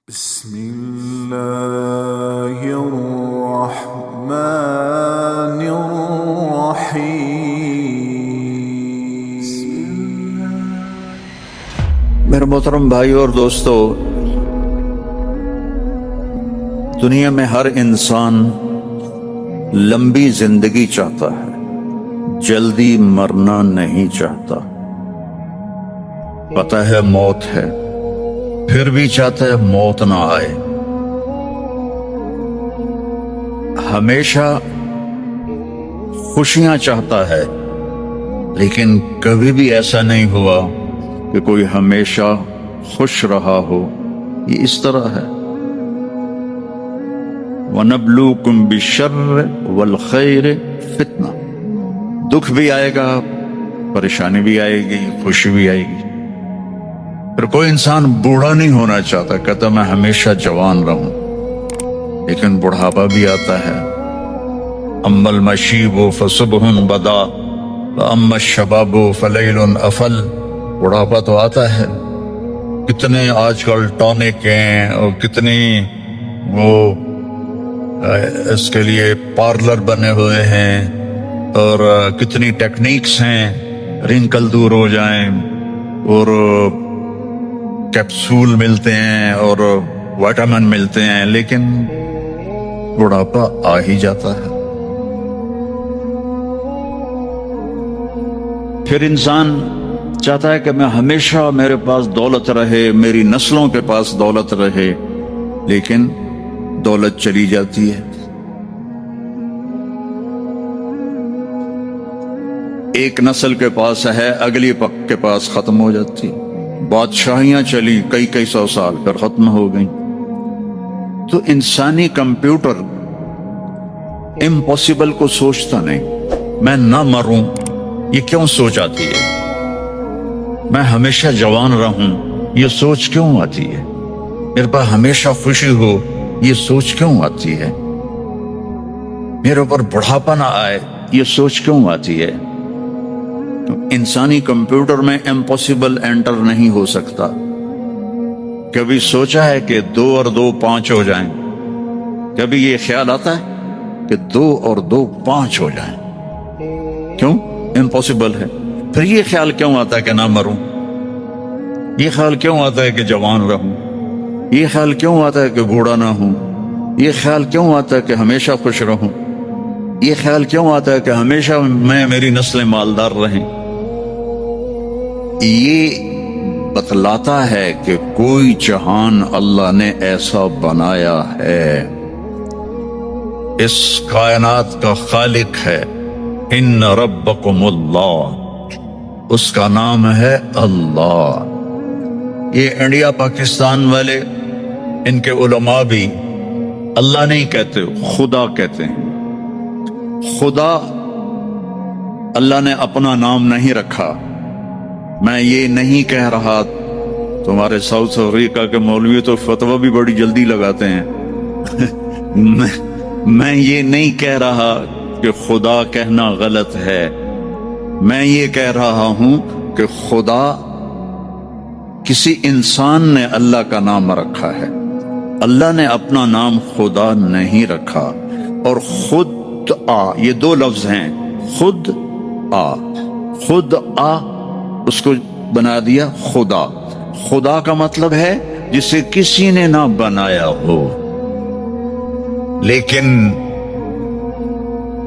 بسم الله الرحمن الرحيم۔ میرے محترم بھائیو اور دوستو، دنیا میں ہر انسان لمبی زندگی چاہتا ہے، جلدی مرنا نہیں چاہتا۔ پتہ ہے موت ہے، پھر بھی چاہتا ہے موت نہ آئے۔ ہمیشہ خوشیاں چاہتا ہے، لیکن کبھی بھی ایسا نہیں ہوا کہ کوئی ہمیشہ خوش رہا ہو۔ یہ اس طرح ہے، وَنَبْلُوكُمْ بِالشَّرِّ وَالْخَيْرِ فِتْنَةً۔ دکھ بھی آئے گا، پریشانی بھی آئے گی، خوشی بھی آئے گی۔ پھر کوئی انسان بوڑھا نہیں ہونا چاہتا، کہتا میں ہمیشہ جوان رہوں، لیکن بڑھاپا بھی آتا ہے۔ اما المشیب فصبح بدا واما الشباب فلیل افل۔ بڑھاپا تو آتا ہے، کتنے آج کل ٹونک ہیں اور کتنی وہ اس کے لیے پارلر بنے ہوئے ہیں اور کتنی ٹیکنیکس ہیں رنکل دور ہو جائیں، اور کیپسول ملتے ہیں اور وائٹامن ملتے ہیں، لیکن بڑھاپا آ ہی جاتا ہے۔ پھر انسان چاہتا ہے کہ میں ہمیشہ میرے پاس دولت رہے، میری نسلوں کے پاس دولت رہے، لیکن دولت چلی جاتی ہے۔ ایک نسل کے پاس ہے، اگلی کے پاس ختم ہو جاتی۔ بادشاہیاں چلی کئی سو سال، پھر ختم ہو گئیں۔ تو انسانی کمپیوٹر امپاسبل کو سوچتا نہیں۔ میں نہ مروں یہ کیوں سوچ آتی ہے؟ میں ہمیشہ جوان رہوں یہ سوچ کیوں آتی ہے؟ میرے پاس ہمیشہ خوشی ہو یہ سوچ کیوں آتی ہے؟ میرے اوپر بڑھاپا نہ آئے یہ سوچ کیوں آتی ہے؟ انسانی کمپیوٹر میں امپاسبل انٹر نہیں ہو سکتا۔ کبھی سوچا ہے کہ 2 اور 2 5 ہو جائیں؟ کبھی یہ خیال آتا ہے کہ 2 اور 2 5 ہو جائیں؟ کیوں؟ امپاسبل ہے۔ پھر یہ خیال کیوں آتا ہے کہ نہ مروں؟ یہ خیال کیوں آتا ہے کہ جوان رہوں؟ یہ خیال کیوں آتا ہے کہ بوڑھا نہ ہوں؟ یہ خیال کیوں آتا ہے کہ ہمیشہ خوش رہوں؟ یہ خیال کیوں آتا ہے کہ ہمیشہ میری نسلیں مالدار رہیں؟ یہ بتلاتا ہے کہ کوئی جہان اللہ نے ایسا بنایا ہے، اس کائنات کا خالق ہے۔ ان ربکم اللہ، اس کا نام ہے اللہ۔ یہ انڈیا پاکستان والے، ان کے علماء بھی اللہ نہیں کہتے، خدا کہتے ہیں۔ خدا اللہ نے اپنا نام نہیں رکھا۔ میں یہ نہیں کہہ رہا، تمہارے ساؤتھ افریقہ کے مولوی تو فتویٰ بھی بڑی جلدی لگاتے ہیں۔ میں یہ نہیں کہہ رہا کہ خدا کہنا غلط ہے، میں یہ کہہ رہا ہوں کہ خدا کسی انسان نے اللہ کا نام رکھا ہے، اللہ نے اپنا نام خدا نہیں رکھا۔ اور خود آ، یہ 2 لفظ ہیں، خود آ۔ خود آ اس کو بنا دیا خدا۔ خدا کا مطلب ہے جسے کسی نے نہ بنایا ہو، لیکن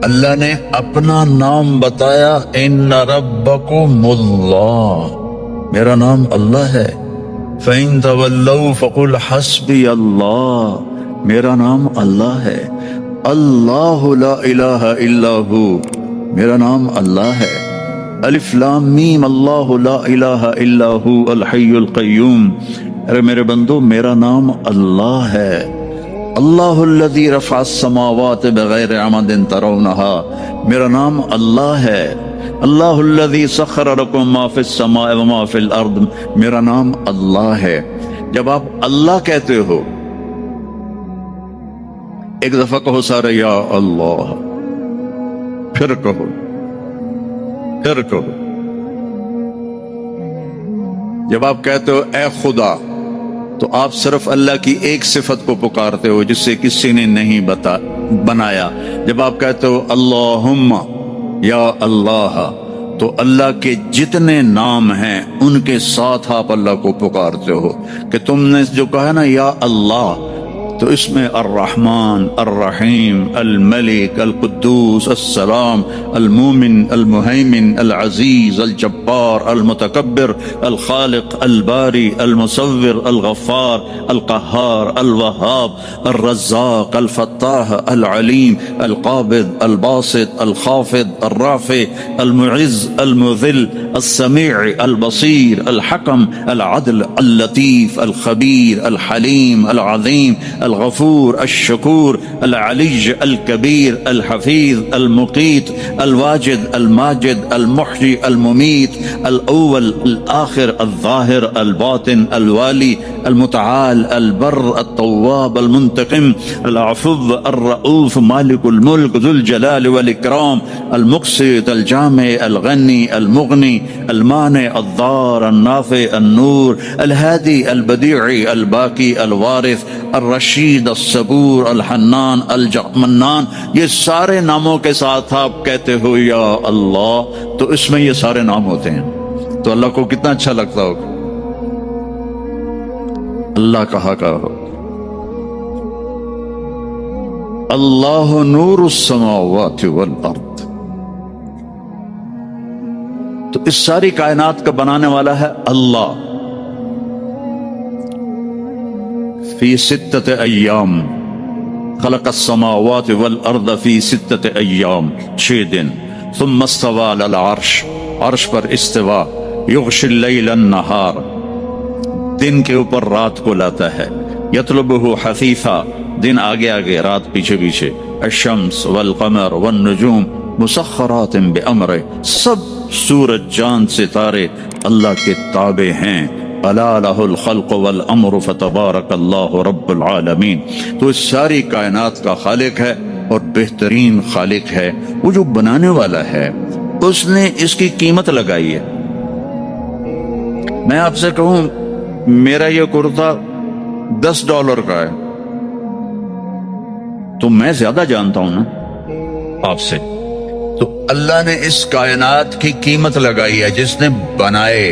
اللہ نے اپنا نام بتایا، ان ربکم اللہ، میرا نام اللہ ہے۔ فَإِن تَوَلَّوْا فَقُلْ حَسْبِيَ اللَّهُ، میرا نام اللہ ہے۔ اللہ لا الہ الا ہو، میرا نام اللہ ہے۔ الف لام میم، اللہ لا الہ الا ہو الحی القیوم، ارے میرے بندو میرا نام اللہ ہے۔ اللہ الذی رفع السماوات بغیر عمد ترونہا، میرا نام اللہ ہے۔ اللہ الذی سخر لکم ما فی السماء وما فی الارض، میرا نام اللہ ہے۔ جب آپ اللہ کہتے ہو، ایک دفعہ کہو سارے یا اللہ، پھر کہو، پھر کہو۔ جب آپ کہتے ہو اے خدا، تو آپ صرف اللہ کی ایک صفت کو پکارتے ہو جس سے کسی نے نہیں بنایا. جب آپ کہتے ہو اللہم یا اللہ، تو اللہ کے جتنے نام ہیں ان کے ساتھ آپ اللہ کو پکارتے ہو. کہ تم نے جو کہا نا یا اللہ، تو اس میں الرحمن، الرحیم، الملک، القدوس، السلام، المومن، المہیمن، العزیز، الجبار، المتکبر، الخالق، الباری، المصور، الغفار، القہار، الوہاب، الرزاق، الفتاح، العلیم، القابض، الباسط، الخافض، الرافع، المعز، المذل، السمیع، البصیر، الحکم، العدل، اللطیف، الخبیر، الحلیم، العظیم، الغفور، الشکور، العلی، الکبیر، الحفیظ، المقیت، الواجد، الماجد، المحیی، الممیت، الاول، الآخر، الظاہر، الباطن، الوالی، المتعال، البر، التواب، المنتقم، العفو، الرؤوف، مالک الملک، ذو الجلال والاکرام، المقسط، الجامع، الغنی، المغنی، المانع، الضار، النافع، النور، الہادی، البدیع، الباقی، الوارث، الرشید، الصبور، الحنان، المنان. یہ سارے ناموں کے ساتھ آپ کہتے ہو یا اللہ، تو اس میں یہ سارے نام ہوتے ہیں. تو اللہ کو کتنا اچھا لگتا ہوگا اللہ کہا ہو. اللہ نور السماوات والارض. تو اس ساری کائنات کا بنانے والا ہے اللہ. فی ستۃ ایام خلق السماوات والارض فی ستۃ ایام، 6 دن. ثم استوى علی العرش، عرش پر استوا. یغشی اللیل النہار، دن کے اوپر رات کو لاتا ہے. یطلبہ حثیثا، دن آگے آگے رات پیچھے پیچھے. الشمس والقمر والنجوم مسخرات بامرہ، سب سورج چاند ستارے اللہ کے تابع ہیں. الا لہ الخلق والامر فتبارک اللہ رب العالمین. تو اس ساری کائنات کا خالق ہے اور بہترین خالق ہے. وہ جو بنانے والا ہے اس نے اس کی قیمت لگائی ہے. میں آپ سے کہوں میرا یہ کرتا $10 کا ہے تو میں زیادہ جانتا ہوں نا آپ سے. تو اللہ نے اس کائنات کی قیمت لگائی ہے. جس نے بنائے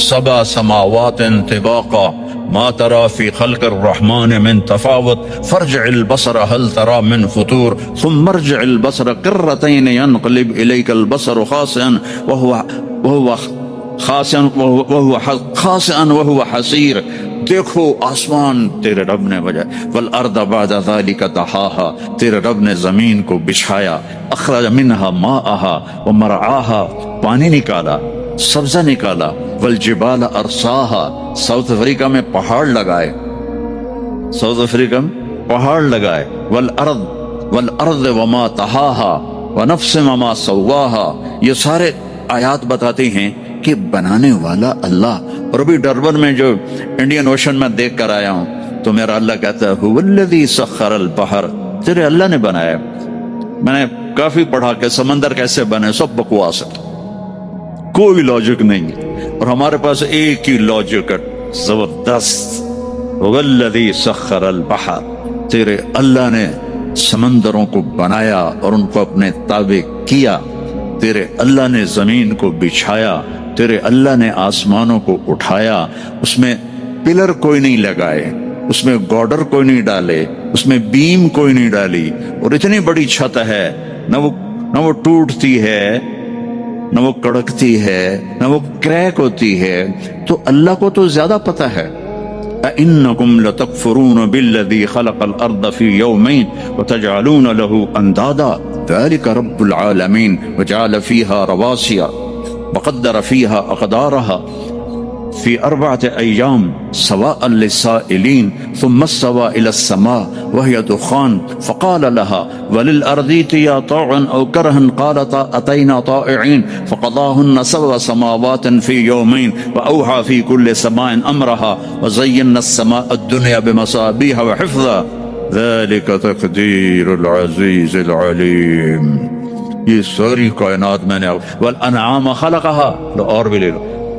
7 سماوات طباقا ما ترى في خلق الرحمن من تفاوت فارجع البصر هل ترى من فطور ثم ارجع البصر قرتين ينقلب إليك البصر خاسئا وهو حسير. دیکھو آسمان تیرے رب نے بجائے. والارض بعد ذلك دحاها، تیرے رب نے زمین کو بچھایا. اخرج منها ماءها ومرعاها، پانی نکالا، سبزہ نکالا. والجبال ارساها، ساؤتھ افریقہ میں پہاڑ لگائے، ساؤتھ افریقہ میں پہاڑ لگائے. والارض وما طحاها ونفس وما سواها. یہ سارے آیات بتاتی ہیں کہ بنانے والا اللہ. اور ابھی ڈربن میں جو انڈین اوشن میں دیکھ کر آیا ہوں تو میرا اللہ کہتا ہے هو الذی سخر البحر، تیرے اللہ نے بنایا. میں نے کافی پڑھا کہ سمندر کیسے بنے، سب بکواس ہے، کوئی لاجک نہیں. اور ہمارے پاس ایک ہی لاجک ہے زبردست، هو الذی سخر البحر. تیرے اللہ نے سمندروں کو بنایا اور ان کو اپنے تابع کیا. تیرے اللہ نے زمین کو بچھایا، تیرے اللہ نے آسمانوں کو اٹھایا. اس میں پلر کوئی نہیں لگائے، اس میں گارڈر کوئی نہیں ڈالے، اس میں بیم کوئی نہیں ڈالی. اور اتنی بڑی چھت ہے، نہ وہ ٹوٹتی ہے، نہ وہ کڑکتی ہے، نہ وہ کریک ہوتی ہے. تو اللہ کو تو زیادہ پتہ ہے. اَإِنَّكُمْ لَتَكْفُرُونَ بِالَّذِي خَلَقَ الْأَرْضَ فِي يَوْمَيْنِ وَتَجْعَلُونَ لَهُ أَنْدَادًا ذَلِكَ رَبُّ الْعَالَمِينَ وَجَعَلَ فِيهَا رَوَاسِيَ وَقَدَّرَ فِيهَا أَقْدَارَهَا في 4 أيام سواء للسائلين ثم استوى إلى السماء وهي دخان فقال لها وللأرض ائتيا طوعا أو كرها قالتا أتينا طائعين فقضاهن 7 سماوات في يومين وأوحى في كل سماء أمرها وزينا السماء الدنيا بمصابيح وحفظا ذلك تقدير العزيز العليم. یہ ساری کائنات میں نے والانعام خلقها، اور بھی لے لو،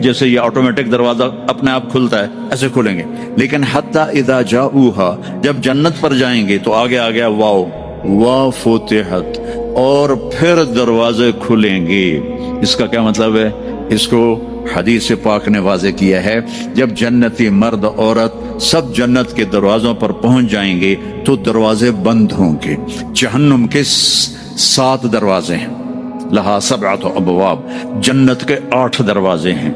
جیسے یہ آٹومیٹک دروازہ اپنے آپ کھلتا ہے ایسے کھلیں گے. لیکن حتی اذا جاؤہا، جب جنت پر جائیں گے تو آگے آ گیا واو، وفتحت، اور پھر دروازے کھلیں گے. اس کا کیا مطلب ہے؟ اس کو حدیث پاک نے واضح کیا ہے، جب جنتی مرد عورت سب جنت کے دروازوں پر پہنچ جائیں گے تو دروازے بند ہوں گے. جہنم کے 7 دروازے ہیں، لہا 7 ابواب، جنت کے 8 دروازے ہیں،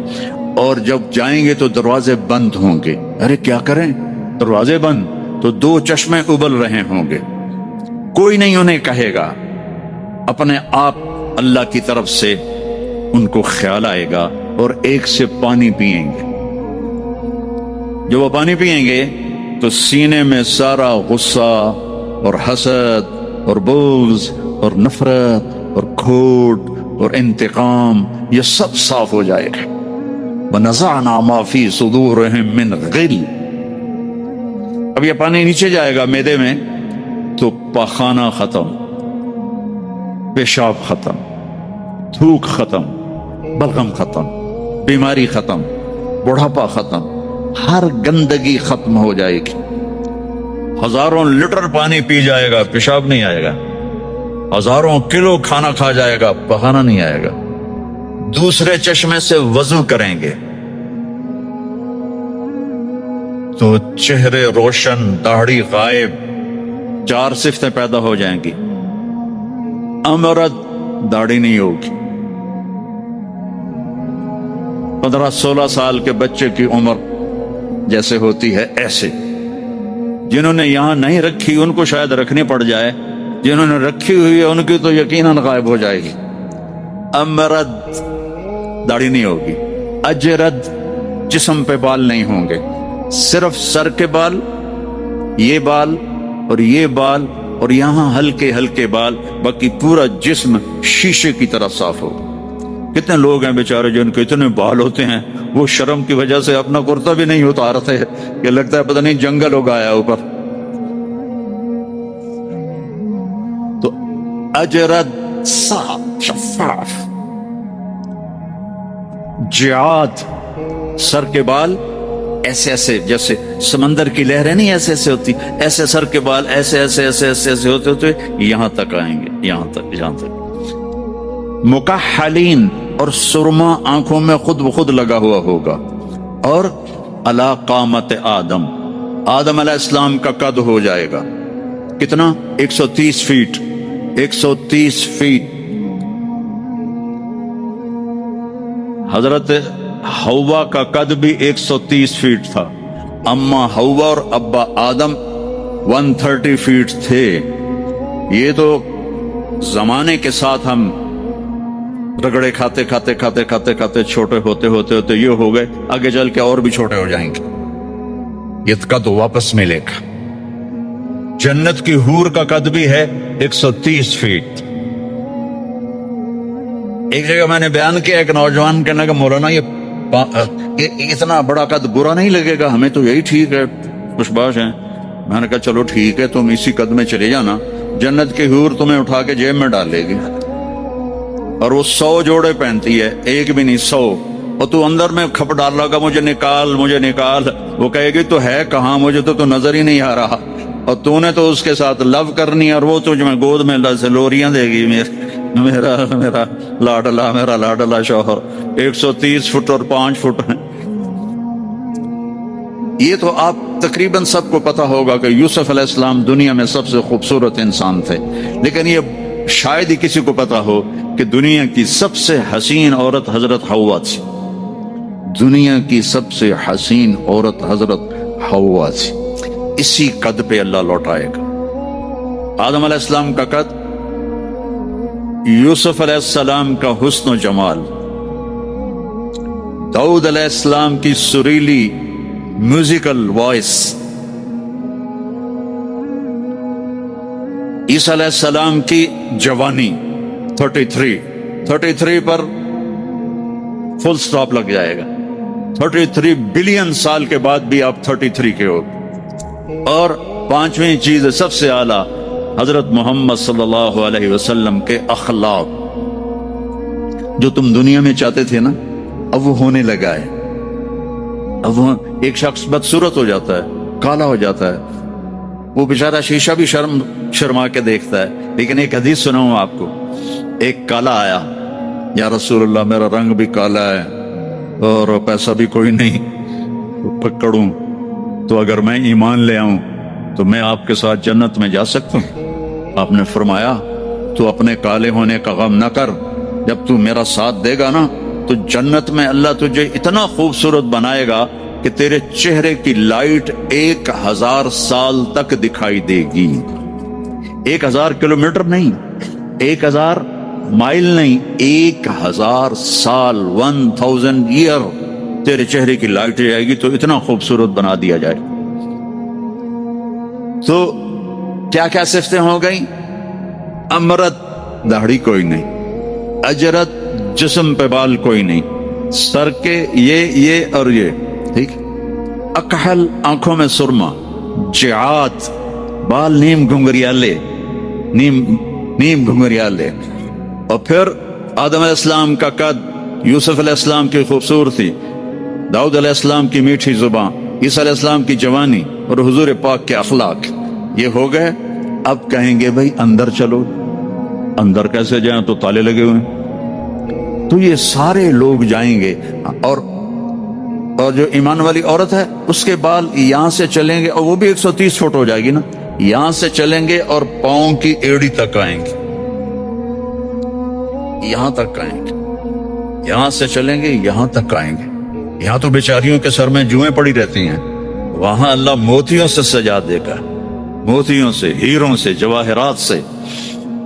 اور جب جائیں گے تو دروازے بند ہوں گے. ارے کیا کریں، دروازے بند تو 2 چشمے ابل رہے ہوں گے، کوئی نہیں انہیں کہے گا، اپنے آپ اللہ کی طرف سے ان کو خیال آئے گا اور ایک سے پانی پئیں گے. جب وہ پانی پئیں گے تو سینے میں سارا غصہ اور حسد اور بغض اور نفرت اور کھوٹ اور انتقام یہ سب صاف ہو جائے گا. وَنَزَعْنَا مَا فِي صُدُورِهِم مِّن غِلٍّ. اب یہ پانی نیچے جائے گا معدے میں تو پاخانہ ختم، پیشاب ختم، تھوک ختم، بلغم ختم، بیماری ختم، بڑھاپا ختم، ہر گندگی ختم ہو جائے گی. ہزاروں لیٹر پانی پی جائے گا، پیشاب نہیں آئے گا. ہزاروں کلو کھانا کھا جائے گا، پخانا نہیں آئے گا. دوسرے چشمے سے وضو کریں گے تو چہرے روشن، داڑھی غائب، 4 صفتیں پیدا ہو جائیں گی. امرد داڑھی نہیں ہوگی. 15-16 سال کے بچے کی عمر جیسے ہوتی ہے ایسے. جنہوں نے یہاں نہیں رکھی ان کو شاید رکھنی پڑ جائے، جنہوں نے رکھی ہوئی ہے ان کی تو یقیناً غائب ہو جائے گی. امرد داڑھی نہیں ہوگی. اجرد جسم پہ بال نہیں ہوں گے، صرف سر کے بال، یہ بال اور یہ بال اور یہاں ہلکے ہلکے بال، باقی پورا جسم شیشے کی طرح صاف ہوگا. کتنے لوگ ہیں بیچارے جن کے اتنے بال ہوتے ہیں وہ شرم کی وجہ سے اپنا کرتا بھی نہیں اتارتے، کہ لگتا ہے پتہ نہیں جنگل ہو گیا اوپر. تو اجرد صاف شفاف. جعاد سر کے بال ایسے ایسے جیسے سمندر کی لہریں نہیں ایسے ایسے ہوتی، ایسے سر کے بال ایسے ایسے ایسے ایسے ایسے ہوتے ہوتے یہاں تک آئیں گے، یہاں تک، یہاں تک. مکحلین، اور سرما آنکھوں میں خود بخود لگا ہوا ہوگا. اور علی قامت آدم، آدم علیہ السلام کا قد ہو جائے گا کتنا؟ 130 فیٹ. 130 فیٹ. حضرت حوا کا قد بھی 130 فیٹ تھا. اما حوا اور ابا آدم 130 فیٹ تھے. یہ تو زمانے کے ساتھ ہم رگڑے کھاتے کھاتے کھاتے کھاتے کھاتے چھوٹے ہوتے ہوتے ہوتے یہ ہو گئے، آگے چل کے اور بھی چھوٹے ہو جائیں گے. یہ قد واپس ملے گا. جنت کی حور کا قد بھی ہے 130 فیٹ. ایک جگہ میں نے بیان کیا، ایک نوجوان کہنے لگا مولانا یہ اتنا بڑا قد برا نہیں لگے گا، ہمیں تو یہی ٹھیک ہے، خوش باش ہیں. میں نے کہا چلو ٹھیک ہے، تم اسی قد میں چلے جانا، جنت کی حور تمہیں اٹھا کے جیب میں ڈال لے گی. اور وہ 100 جوڑے پہنتی ہے، ایک بھی نہیں 100. اور تو اندر میں کھپ ڈال رہا گا مجھے نکال مجھے نکال، وہ کہے گی تو ہے کہاں، مجھے تو نظر ہی نہیں آ رہا. اور تو نے تو اس کے ساتھ لو کرنی ہے، اور وہ تجھ میں گود میں لوریاں دے گی. میرا لاڈلا شوہر 130 فٹ اور 5 فٹ ہیں. یہ تو آپ تقریباً سب کو پتا ہوگا کہ یوسف علیہ السلام دنیا میں سب سے خوبصورت انسان تھے، لیکن یہ شاید ہی کسی کو پتا ہو کہ دنیا کی سب سے حسین عورت حضرت حوا تھی. دنیا کی سب سے حسین عورت حضرت حوا تھی. اسی قد پہ اللہ لوٹائے گا. آدم علیہ السلام کا قد، یوسف علیہ السلام کا حسن و جمال، داؤد علیہ السلام کی سریلی میوزیکل وائس، عیسیٰ علیہ السلام کی جوانی 33 پر فل سٹاپ لگ جائے گا. 33 بلین سال کے بعد بھی آپ 33 کے ہو. اور 5ویں چیز سب سے اعلیٰ حضرت محمد صلی اللہ علیہ وسلم کے اخلاق. جو تم دنیا میں چاہتے تھے نا، اب وہ ہونے لگا ہے. اب وہ ایک شخص بدصورت ہو جاتا ہے، کالا ہو جاتا ہے، وہ بیچارہ شیشہ بھی شرما کے دیکھتا ہے. لیکن ایک حدیث سناؤں آپ کو. ایک کالا آیا، یا رسول اللہ میرا رنگ بھی کالا ہے اور پیسہ بھی کوئی نہیں پکڑوں، تو اگر میں ایمان لے آؤں تو میں آپ کے ساتھ جنت میں جا سکتا ہوں؟ آپ نے فرمایا تو اپنے کالے ہونے کا غم نہ کر، جب تو میرا ساتھ دے گا نا تو جنت میں اللہ تجھے اتنا خوبصورت بنائے گا کہ تیرے چہرے کی لائٹ 1000 سال تک دکھائی دے گی. 1000 کلومیٹر نہیں، 1000 مائل نہیں، 1000 سال، 1000 ایئر تیرے چہرے کی لائٹ جائے گی، تو اتنا خوبصورت بنا دیا جائے. تو کیا کیا صفتیں ہو گئیں؟ امرت، داڑھی کوئی نہیں، اجرت، جسم پہ بال کوئی نہیں، سر کے یہ اور یہ، ٹھیک. اکحل، آنکھوں میں سرما، جعات، بال نیم گھنگریالے، نیم گھنگریالے. اور پھر آدم علیہ السلام کا قد، یوسف علیہ السلام کی خوبصورتی، داؤد علیہ السلام کی میٹھی زبان، عیسیٰ علیہ السلام کی جوانی اور حضور پاک کے اخلاق، یہ ہو گئے. اب کہیں گے بھائی اندر چلو. اندر کیسے جائیں؟ تو تالے لگے ہوئے ہیں. تو یہ سارے لوگ جائیں گے. اور جو ایمان والی عورت ہے اس کے بال یہاں سے چلیں گے، اور وہ بھی 130 فٹ ہو جائے گی نا، یہاں سے چلیں گے اور پاؤں کی ایڑی تک آئیں گے، یہاں تک آئیں گے. یہاں سے چلیں گے، یہاں تک آئیں گے. یہاں تو بیچاریوں کے سر میں جوئیں پڑی رہتی ہیں، وہاں اللہ موتیوں سے سجا دے گا، موتیوں سے، ہیروں سے، جواہرات سے.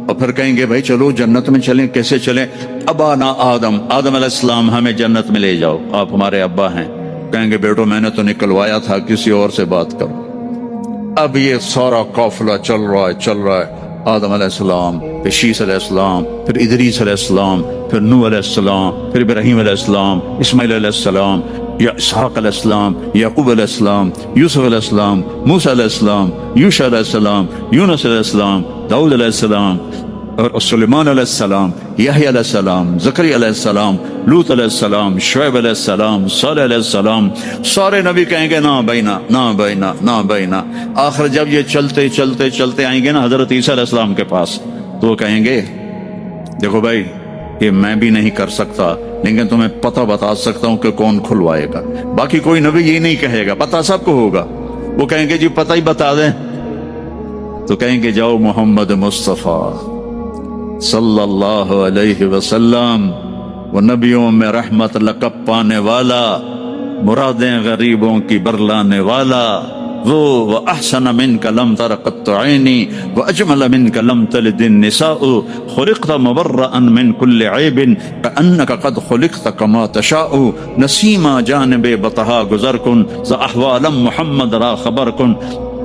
اور پھر کہیں گے بھائی چلو جنت میں چلیں. کیسے چلیں؟ ابانا آدم علیہ السلام ہمیں جنت میں لے جاؤ، آپ ہمارے ابا ہیں. کہیں گے بیٹو میں نے تو نکلوایا تھا، کسی اور سے بات کرو. اب یہ سارا قافلہ چل رہا ہے. آدم علیہ السلام، پھر شیس علیہ السلام، پھر ادریس علیہ السلام، پھر نوح علیہ السلام، پھر ابراہیم علیہ السلام، اسماعیل علیہ السلام، یا اسحاق علیہ السلام، یعقوب علیہ السلام، یوسف علیہ السلام، موسیٰ علیہ السلام، یوشع علیہ السلام، یونس علیہ السلام، داؤد علیہ السلام، اور سلیمان علیہ السلام، یحییٰ علیہ السلام، زکریا علیہ السلام، لوط علیہ السلام، شعیب علیہ السلام، صالح علیہ السلام. سارے نبی کہیں گے نا بینا، نا بینا، نا بینا. آخر جب یہ چلتے چلتے چلتے آئیں گے نا حضرت عیسیٰ علیہ السلام کے پاس، تو وہ کہیں گے دیکھو بھائی یہ میں بھی نہیں کر سکتا، لیکن تمہیں پتہ بتا سکتا ہوں کہ کون کھلوائے گا. باقی کوئی نبی یہ نہیں کہے گا، پتہ سب کو ہوگا. وہ کہیں گے جی پتہ ہی بتا دیں. تو کہیں گے جاؤ محمد مصطفیٰ صلی اللہ علیہ وسلم، وہ نبیوں میں رحمت لقب پانے والا، مرادیں غریبوں کی برلانے والا، وہ وَأَحْسَنَ مِنْكَ لَمْ تَرَ قَطُّ عَيْنِي وَأَجْمَلَ مِنْكَ لَمْ تَلِدِ النِّسَاءُ خُلِقْتَ مُبَرَّأً مِنْ كُلِّ عَيْبٍ كَأَنَّكَ قَدْ خُلِقْتَ كَمَا تَشَاءُ نَسِيمَ جانب بطہا گزر کن ز احوالم محمد را خبر کن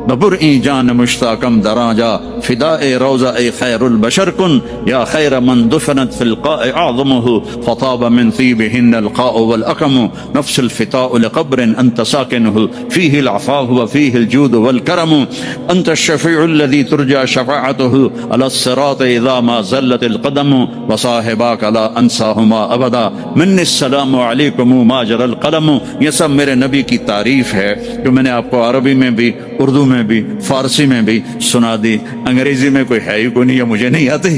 ببرئی جان مشتاقم دراجا فداء روضہ خیر البشر کن یا خیر من دفنت فی القاء اعظمه فطاب من ثیبهن القاء والاقم نفس الفتاء لقبر انت ساکنه فيه العفاف وفيه الجود والكرم انت الشفيع الذي ترجى شفاعته على الصراط اذا ما زلت القدم وصاحباك لا انساهما ابدا من السلام علیکم ما جرى القلم. یہ سب میرے نبی کی تعریف ہے جو میں نے آپ کو عربی میں بھی، اردو میں بھی، فارسی میں بھی سنا دی. انگریزی میں کوئی ہے ہی کوئی نہیں، یہ مجھے نہیں آتی.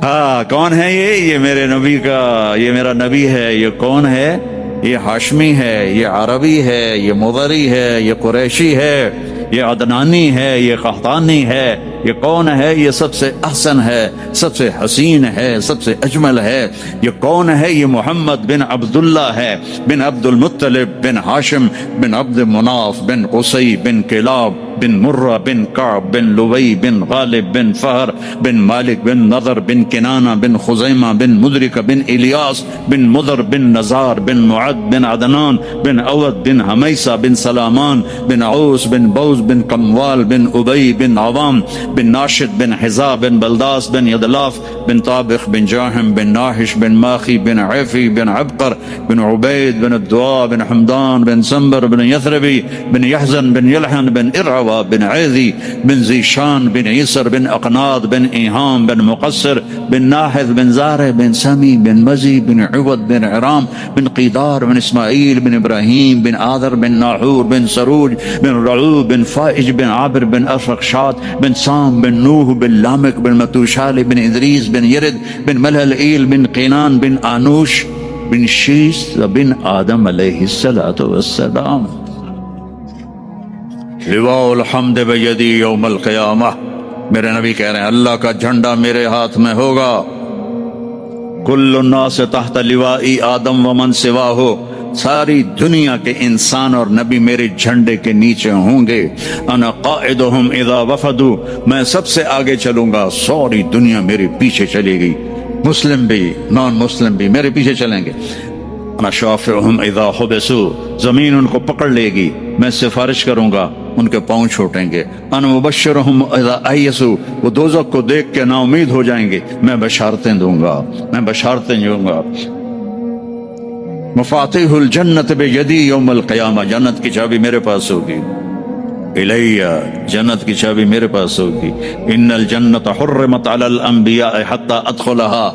ہاں کون ہے یہ میرے نبی کا، یہ میرا نبی ہے. یہ کون ہے؟ یہ ہاشمی ہے، یہ عربی ہے، یہ مضری ہے، یہ قریشی ہے، یہ عدنانی ہے، یہ قحطانی ہے. یہ کون ہے؟ یہ سب سے احسن ہے، سب سے حسین ہے، سب سے اجمل ہے. یہ کون ہے؟ یہ محمد بن عبداللہ ہے، بن عبد المطلب، بن ہاشم، بن عبد مناف، بن قصی، بن کلاب، بن مرہ، بن کعب، بن لوی، بن غالب، بن فہر، بن مالک، بن نضر، بن کنانہ، بن خزیمہ، بن مدرکہ، بن الیاس، بن مضر، بن نزار، بن معد، بن عدنان، بن عود، بن حمیسہ، بن سلامان، بن عوس، بن بوز، بن کموال، بن ابی، بن عوام، بن ناشد بن حزا بن بلداس بن يدلاف بن طابخ بن جاهم بن ناحش بن ماخي بن عفي بن عبقر بن عبيد بن الدواء بن حمدان بن سنبر بن يثربي بن يحزن بن يلحن بن إرعوى بن عيذي بن زيشان بن عيسر بن أقناض بن إيهام بن مقصر بن ناحذ بن زارع بن سمي بن مزي بن عوض بن عرام بن قيدار بن إسماعيل بن إبراهيم بن آذر بن ناحور بن سروج بن رعوب بن فائج بن عابر بن أرفقشاد بن سام بن نوح بن لامك بن متوشالي بن إدريس بن يرد بن ملهلئيل بن قينان بن آنوش بن شيس بن آدم عليه الصلاة والسلام. لواء الحمد بیدی یوم القیامہ. میرے نبی کہہ رہے ہیں اللہ کا جھنڈا میرے ہاتھ میں ہوگا. کل الناس تحت لوائی آدم ومن سواہ. ساری دنیا کے انسان اور نبی میرے جھنڈے کے نیچے ہوں گے. انا قائدہم اذا وفدوا. میں سب سے آگے چلوں گا، ساری دنیا میرے پیچھے چلے گی، مسلم بھی نان مسلم بھی میرے پیچھے چلیں گے. انا شافعہم اذا حبسوا. زمین ان کو پکڑ لے گی، میں سفارش کروں گا، ان کے پاؤں چھوٹیں گے. انا مبشرہم اذا ایسوا. وہ دوزخ کو دیکھ کے نا امید ہو جائیں گے، میں بشارتیں دوں گا، میں بشارتیں دوں گا. مفاتیح الجنت بیدی یوم القیامہ. جنت کی چابی میرے پاس ہوگی. الیہ. جنت کی چابی میرے پاس ہوگی. ان الجنت حرمت علی الانبیاء حتی ادخلها.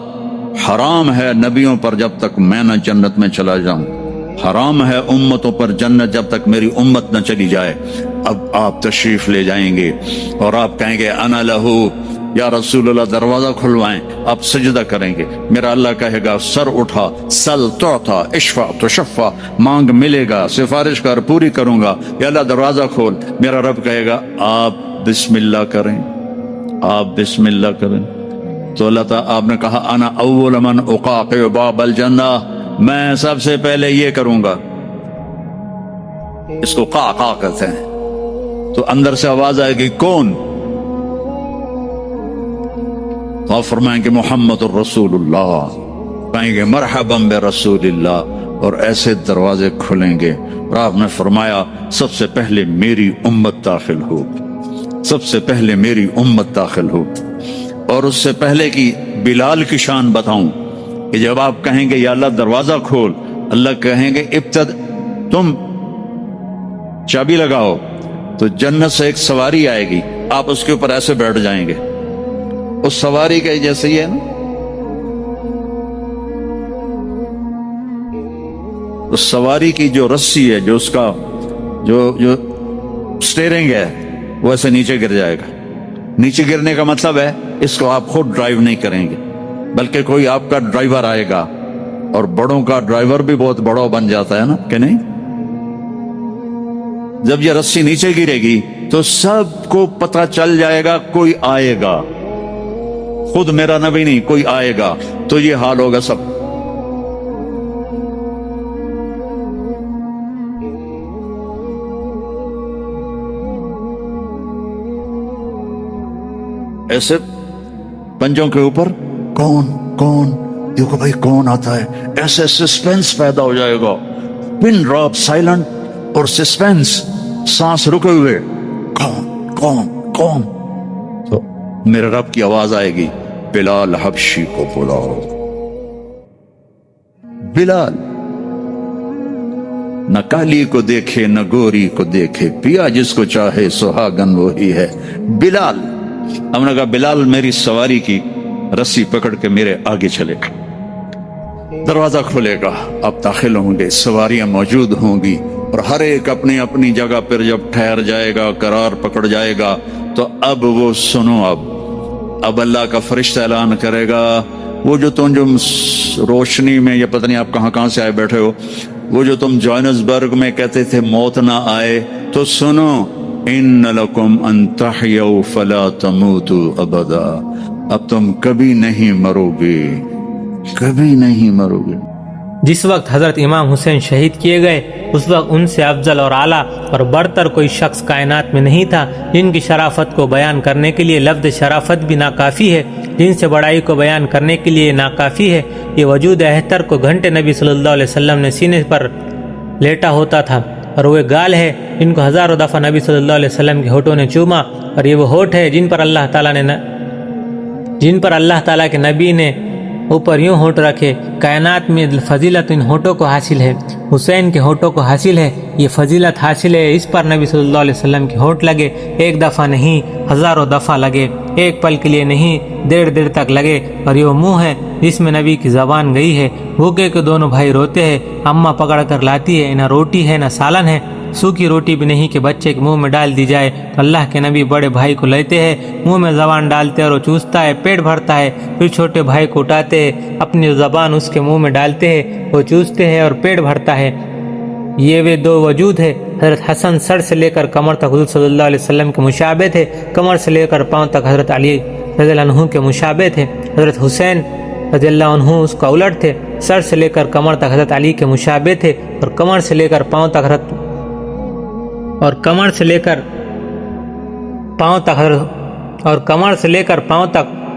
حرام ہے نبیوں پر جب تک میں نہ جنت میں چلا جاؤں. حرام ہے امتوں پر جنت جب تک میری امت نہ چلی جائے. اب آپ تشریف لے جائیں گے اور آپ کہیں گے انا لہو یا رسول اللہ، دروازہ کھلوائیں. آپ سجدہ کریں گے، میرا اللہ کہے گا سر اٹھا، سل تعطا، اشفع تشفع، مانگ ملے گا، سفارش کر پوری کروں گا. یا اللہ دروازہ کھول. میرا رب کہے گا آپ بسم اللہ کریں، آپ بسم اللہ کریں. تو اللہ تعالیٰ آپ نے کہا انا اول من اقاقع باب الجنہ. میں سب سے پہلے یہ کروں گا. اس کو قاقع کہتے ہیں. تو اندر سے آواز آئے گی کون؟ تو آپ فرمائیں گے محمد الرسول اللہ. کہیں گے مرحبا برسول اللہ، اور ایسے دروازے کھلیں گے. اور آپ نے فرمایا سب سے پہلے میری امت داخل ہو، سب سے پہلے میری امت داخل ہو. اور اس سے پہلے کی بلال کی شان بتاؤں کہ جب آپ کہیں گے یا اللہ دروازہ کھول، اللہ کہیں گے تم چابی لگاؤ، تو جنت سے ایک سواری آئے گی، آپ اس کے اوپر ایسے بیٹھ جائیں گے. اس سواری کا جیسے ہی ہے نا، اس سواری کی جو رسی ہے، جو اس کا جو سٹیئرنگ ہے، وہ ایسے نیچے گر جائے گا. نیچے گرنے کا مطلب ہے اس کو آپ خود ڈرائیو نہیں کریں گے، بلکہ کوئی آپ کا ڈرائیور آئے گا. اور بڑوں کا ڈرائیور بھی بہت بڑا بن جاتا ہے نا کہ نہیں. جب یہ رسی نیچے گرے گی تو سب کو پتہ چل جائے گا کوئی آئے گا، خود میرا نبی نہیں، کوئی آئے گا. تو یہ حال ہوگا سب. ایسے پنجوں کے اوپر کون کون، دیکھو بھائی کون آتا ہے. ایسے سسپینس پیدا ہو جائے گا، پن ڈراپ سائلنٹ اور سسپینس، سانس رکے ہوئے، کون کون کون. تو میرے رب کی آواز آئے گی بلال حبشی کو بلاؤ. بلال نہ کالی کو دیکھے نہ گوری کو دیکھے، پیا جس کو چاہے سہاگن وہی ہے. بلال. ہم نے کہا بلال میری سواری کی رسی پکڑ کے میرے آگے چلے گا. دروازہ کھلے گا، آپ داخل ہوں گے، سواریاں موجود ہوں گی، اور ہر ایک اپنی اپنی جگہ پر جب ٹھہر جائے گا، قرار پکڑ جائے گا، تو اب وہ سنو. اب اللہ کا فرشتہ اعلان کرے گا وہ جو تم جو روشنی میں، یا پتہ نہیں آپ کہاں سے آئے بیٹھے ہو، وہ جو تم جوہانسبرگ میں کہتے تھے موت نہ آئے، تو سنو ان لکم ان تحیوا فلا تموتوا ابدا. اب تم کبھی نہیں مرو گے، کبھی نہیں مرو گے. جس وقت حضرت امام حسین شہید کیے گئے اس وقت ان سے افضل اور اعلیٰ اور برتر کوئی شخص کائنات میں نہیں تھا. جن کی شرافت کو بیان کرنے کے لیے لفظ شرافت بھی ناکافی ہے، جن سے بڑائی کو بیان کرنے کے لیے ناکافی ہے. یہ وجود احتر کو گھنٹے نبی صلی اللہ علیہ وسلم نے سینے پر لیٹا ہوتا تھا اور وہ گال ہے جن کو ہزاروں دفعہ نبی صلی اللہ علیہ وسلم کے ہونٹوں نے چوما، اور یہ وہ ہونٹ ہے جن پر اللہ تعالیٰ کے نبی نے اوپر یوں ہونٹ رکھے۔ کائنات میں فضیلت ان ہونٹوں کو حاصل ہے، حسین کے ہونٹوں کو حاصل ہے، یہ فضیلت حاصل ہے، اس پر نبی صلی اللہ علیہ وسلم کے ہونٹ لگے، ایک دفعہ نہیں ہزاروں دفعہ لگے، ایک پل کے لیے نہیں دیر تک لگے۔ اور یہ وہ منہ ہے جس میں نبی کی زبان گئی ہے۔ بھوکے کے دونوں بھائی روتے ہیں، اماں پکڑ کر لاتی ہے، نہ روٹی ہے نہ سالن ہے، سوکھی روٹی بھی نہیں کہ بچے کے منہ میں ڈال دی جائے، تو اللہ کے نبی بڑے بھائی کو لیتے ہیں، منہ میں زبان ڈالتے اور وہ چوستا ہے، پیٹ بھرتا ہے، پھر چھوٹے بھائی کو اٹھاتے ہیں، اپنی زبان اس کے منہ میں ڈالتے ہیں، وہ چوستے ہیں اور پیٹ بھرتا ہے۔ یہ وہ دو وجود ہے۔ حضرت حسن سر سے لے کر کمر تک حضور صلی اللہ علیہ وسلم کے مشابہ تھے، کمر سے لے کر پاؤں تک حضرت علی رضی اللہ عنہ کے مشابہ تھے۔ حضرت حسین رضی اللہ عنہ اس کا الٹ تھے، سر سے لے کر کمر تک حضرت علی کے مشابہ تھے، اور کمر سے لے کر پاؤں تک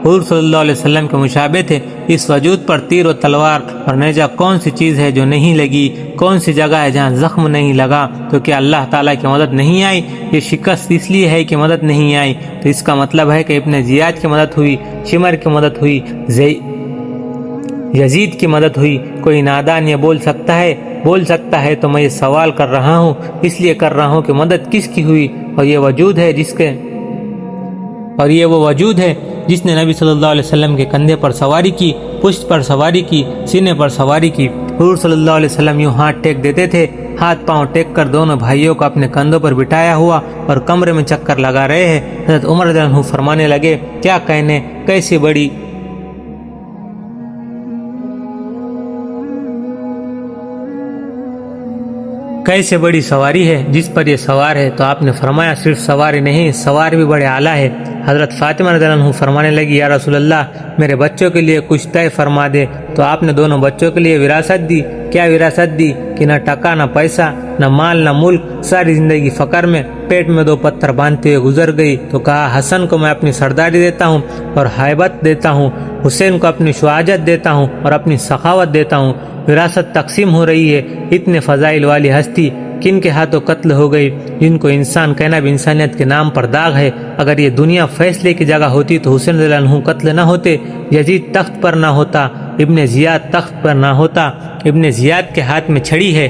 حضور صلی اللہ علیہ وسلم کے مشابہ تھے۔ اس وجود پر تیر و تلوار اور نیزہ کون سی چیز ہے جو نہیں لگی؟ کون سی جگہ ہے جہاں زخم نہیں لگا؟ تو کیا اللہ تعالیٰ کی مدد نہیں آئی؟ یہ شکست اس لیے ہے کہ مدد نہیں آئی، تو اس کا مطلب ہے کہ ابن زیاد کی مدد ہوئی، شمر کی مدد ہوئی، یزید کی مدد ہوئی۔ کوئی نادان یہ بول سکتا ہے تو میں یہ سوال کر رہا ہوں، اس لیے کر رہا ہوں کہ مدد کس کی ہوئی؟ اور یہ وہ وجود ہے جس نے نبی صلی اللہ علیہ وسلم کے کندھے پر سواری کی، پشت پر سواری کی، سینے پر سواری کی۔ حضور صلی اللہ علیہ وسلم یوں ہاتھ ٹیک دیتے تھے، ہاتھ پاؤں ٹیک کر دونوں بھائیوں کو اپنے کندھوں پر بٹھایا ہوا اور کمرے میں چکر لگا رہے ہیں۔ حضرت عمر رضی اللہ عنہ فرمانے لگے، کیا کہنے، کیسے بڑی سواری ہے جس پر یہ سوار ہے؟ تو آپ نے فرمایا، صرف سواری نہیں، سوار بھی بڑے اعلیٰ ہے۔ حضرت فاطمہ رضی اللہ عنہ فرمانے لگی، یا رسول اللہ، میرے بچوں کے لیے کچھ طے فرما دے۔ تو آپ نے دونوں بچوں کے لیے وراثت دی۔ کیا وراثت دی؟ کہ نہ ٹکا نہ پیسہ، نہ مال نہ ملک، ساری زندگی فقر میں، پیٹ میں 2 پتھر باندھتے ہوئے گزر گئی۔ تو کہا، حسن کو میں اپنی سرداری دیتا ہوں اور ہیبت دیتا ہوں، حسین کو اپنی شجاعت دیتا ہوں اور اپنی سخاوت دیتا ہوں۔ وراثت تقسیم ہو رہی ہے۔ اتنے فضائل والی ہستی کن کے ہاتھوں قتل ہو گئی، جن کو انسان کہنا بھی انسانیت کے نام پر داغ ہے۔ اگر یہ دنیا فیصلے کی جگہ ہوتی تو حسین رضی اللہ عنہ قتل نہ ہوتے، یزید تخت پر نہ ہوتا، ابن زیاد تخت پر نہ ہوتا۔ ابن زیاد کے ہاتھ میں چھڑی ہے،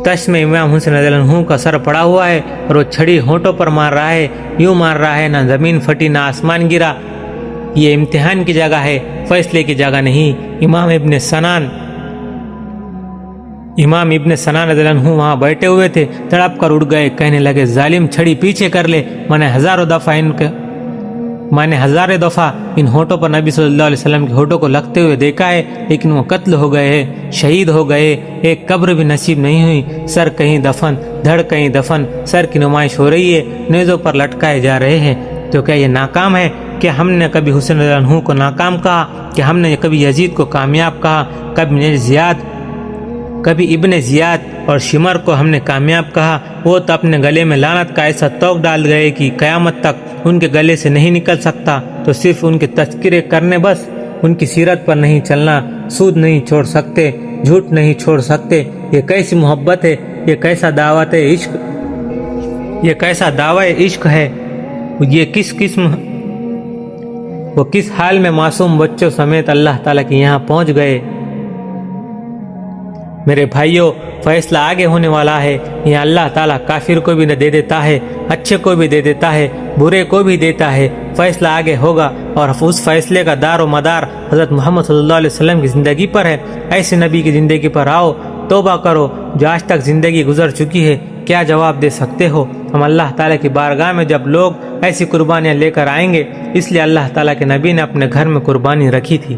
تش میں امام حسین رضی اللہ عنہ کا سر پڑا ہوا ہے، اور وہ چھڑی ہونٹوں پر مار رہا ہے، یوں مار رہا ہے، نہ زمین پھٹی نہ آسمان گرا۔ یہ امتحان کی جگہ ہے، فیصلے کی جگہ نہیں۔ امام ابن سنان رضی اللہ عنہ وہاں بیٹھے ہوئے تھے، تڑپ کر اڑ گئے، کہنے لگے، ظالم چھڑی پیچھے کر لے، میں نے ہزاروں دفعہ ان ہونٹوں پر نبی صلی اللہ علیہ وسلم کے ہونٹوں کو لگتے ہوئے دیکھا ہے، لیکن وہ قتل ہو گئے ہیں، شہید ہو گئے، ایک قبر بھی نصیب نہیں ہوئی۔ سر کہیں دفن، دھڑ کہیں دفن، سر کی نمائش ہو رہی ہے، نیزوں پر لٹکائے جا رہے ہیں۔ تو کیا یہ ناکام ہے؟ کہ ہم نے کبھی حسین رضی اللہ عنہ کو ناکام کہا؟ کہ ہم نے کبھی یزید کو کامیاب کہا؟ کبھی ابن زیاد اور شمر کو ہم نے کامیاب کہا؟ وہ تو اپنے گلے میں لعنت کا ایسا توق ڈال گئے کہ قیامت تک ان کے گلے سے نہیں نکل سکتا۔ تو صرف ان کے تذکرے کرنے بس، ان کی سیرت پر نہیں چلنا، سود نہیں چھوڑ سکتے، جھوٹ نہیں چھوڑ سکتے۔ یہ کیسی محبت ہے، یہ کیسا دعوت عشق، یہ کیسا دعوی عشق ہے؟ وہ کس حال میں معصوم بچوں سمیت اللہ تعالیٰ کے یہاں پہنچ گئے۔ میرے بھائیوں، فیصلہ آگے ہونے والا ہے۔ یہ اللہ تعالیٰ کافر کو بھی دے دیتا ہے، اچھے کو بھی دے دیتا ہے، برے کو بھی دیتا ہے۔ فیصلہ آگے ہوگا، اور اس فیصلے کا دار و مدار حضرت محمد صلی اللہ علیہ وسلم کی زندگی پر ہے۔ ایسے نبی کی زندگی پر آؤ، توبہ کرو۔ جو آج تک زندگی گزر چکی ہے، کیا جواب دے سکتے ہو؟ ہم اللہ تعالیٰ کی بارگاہ میں جب لوگ ایسی قربانیاں لے کر آئیں گے، اس لیے اللہ تعالیٰ کے نبی نے اپنے گھر میں قربانی رکھی تھی۔